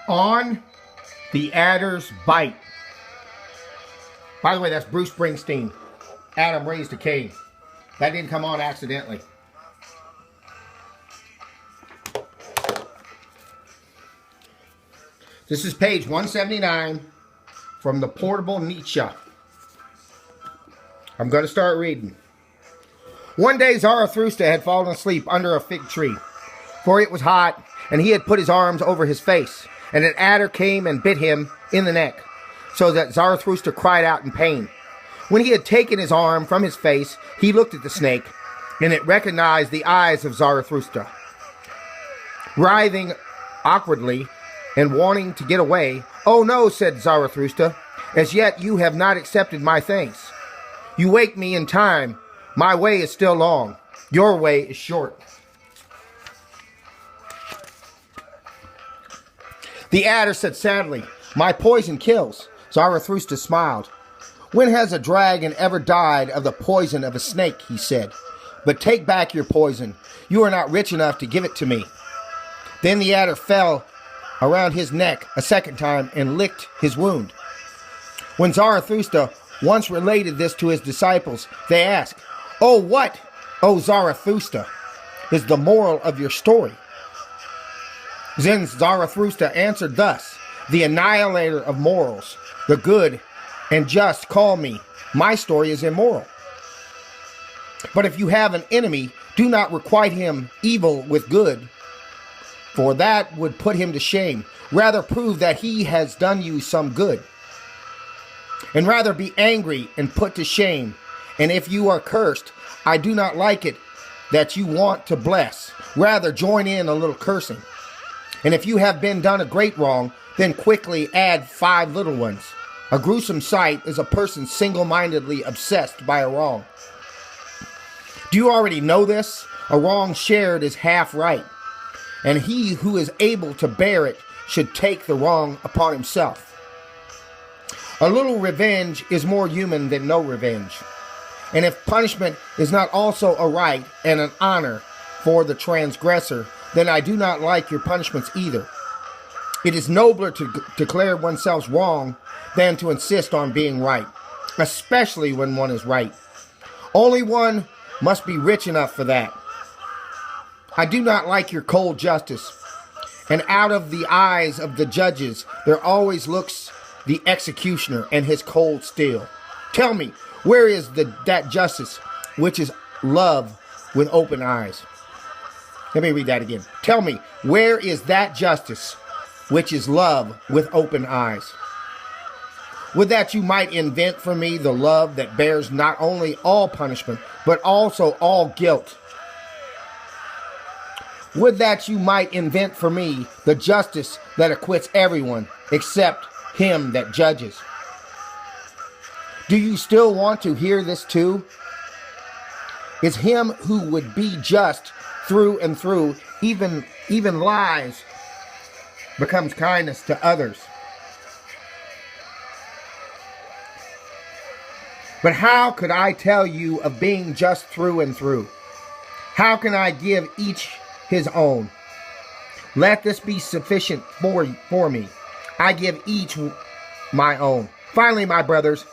On the Adder's Bite. By the way, that's Bruce Springsteen. Adam raised a Cain. That didn't come on accidentally. This is page 179 from the Portable Nietzsche. I'm going to start reading. One day Zarathustra had fallen asleep under a fig tree, for it was hot, and he had put his arms over his face, and an adder came and bit him in the neck, so that Zarathustra cried out in pain. When he had taken his arm from his face, he looked at the snake, and it recognized the eyes of Zarathustra. Writhing awkwardly and wanting to get away, "Oh no," said Zarathustra, "as yet you have not accepted my thanks. You wake me in time. My way is still long. Your way is short." The adder said sadly, "My poison kills." Zarathustra smiled. "When has a dragon ever died of the poison of a snake?" he said. "But take back your poison. You are not rich enough to give it to me." Then the adder fell around his neck a second time and licked his wound. When Zarathustra once related this to his disciples, they asked, "Oh, what, O Zarathustra, is the moral of your story?" Then Zarathustra answered thus, "The annihilator of morals, the good and just call me. My story is immoral. But if you have an enemy, do not requite him evil with good, for that would put him to shame. Rather prove that he has done you some good. And rather be angry and put to shame. And if you are cursed, I do not like it that you want to bless. Rather join in a little cursing. And if you have been done a great wrong, then quickly add 5 little ones. A gruesome sight is a person single-mindedly obsessed by a wrong. Do you already know this? A wrong shared is half right. And he who is able to bear it should take the wrong upon himself. A little revenge is more human than no revenge. And if punishment is not also a right and an honor for the transgressor, then I do not like your punishments either. It is nobler to declare oneself wrong than to insist on being right, especially when one is right. Only one must be rich enough for that. I do not like your cold justice, and out of the eyes of the judges there always looks the executioner and his cold steel. Tell me, where is that justice which is love with open eyes? Let me read that again. Tell me, where is that justice which is love with open eyes? Would that you might invent for me the love that bears not only all punishment, but also all guilt. Would that you might invent for me the justice that acquits everyone except him that judges. Do you still want to hear this too? It's him who would be just through and through, even lies, becomes kindness to others. But how could I tell you of being just through and through? How can I give each his own? Let this be sufficient for me. I give each my own. Finally, my brothers,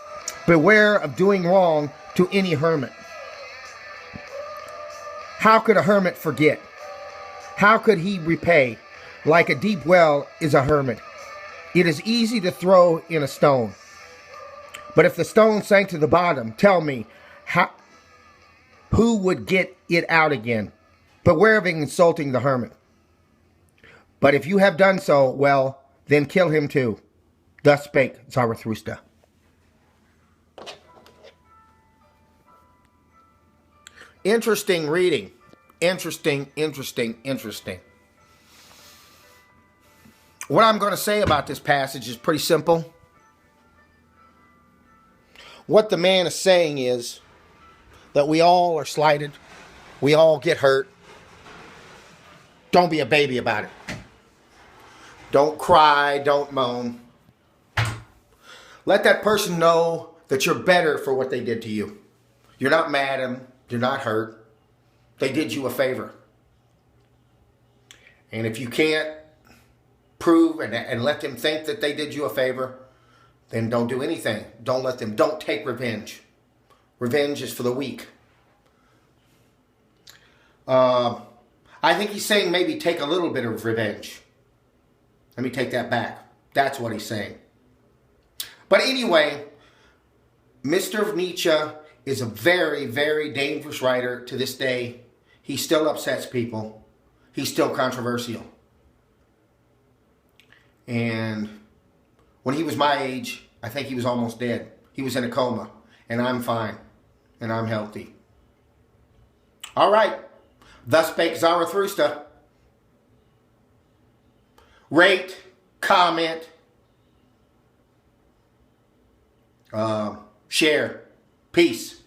beware of doing wrong to any hermit. How could a hermit forget? How could he repay? Like a deep well is a hermit. It is easy to throw in a stone. But if the stone sank to the bottom, tell me, who would get it out again? Beware of insulting the hermit. But if you have done so, well, then kill him too. Thus spake Zarathustra. Interesting reading. Interesting. What I'm going to say about this passage is pretty simple. What the man is saying is that we all are slighted. We all get hurt. Don't be a baby about it. Don't cry. Don't moan. Let that person know that you're better for what they did to you. You're not mad at them. You're not hurt. They did you a favor. And if you can't prove and let them think that they did you a favor, then don't do anything. Don't take revenge. Revenge is for the weak. I think he's saying maybe take a little bit of revenge. Let me take that back. That's what he's saying. But anyway, Mr. Nietzsche is a very, very dangerous writer to this day. He still upsets people. He's still controversial. And when he was my age, I think he was almost dead. He was in a coma. And I'm fine. And I'm healthy. All right. Thus spake Zarathustra. Rate, comment, share. Peace.